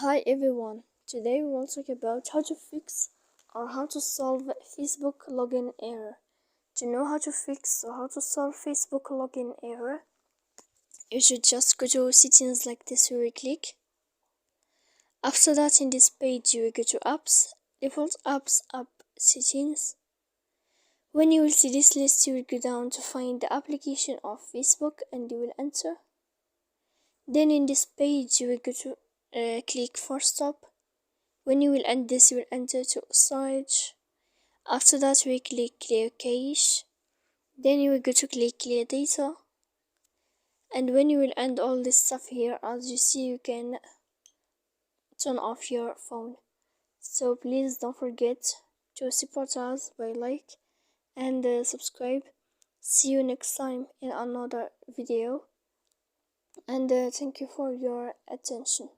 Hi everyone, today we will talk about how to fix or how to solve Facebook login error. To know how to fix or how to solve Facebook login error, you should just go to settings like this where you click. After that, in this page you will go to apps, default apps, app settings. When you will see this list, you will go down to find the application of Facebook and you will enter. Then in this page you will go to click for stop. When you will end this, you will enter to storage. After that, we click clear cache. Then you will go to click clear data. And when you will end all this stuff here, as you see, you can turn off your phone. So please don't forget to support us by like and subscribe. See you next time in another video. And thank you for your attention.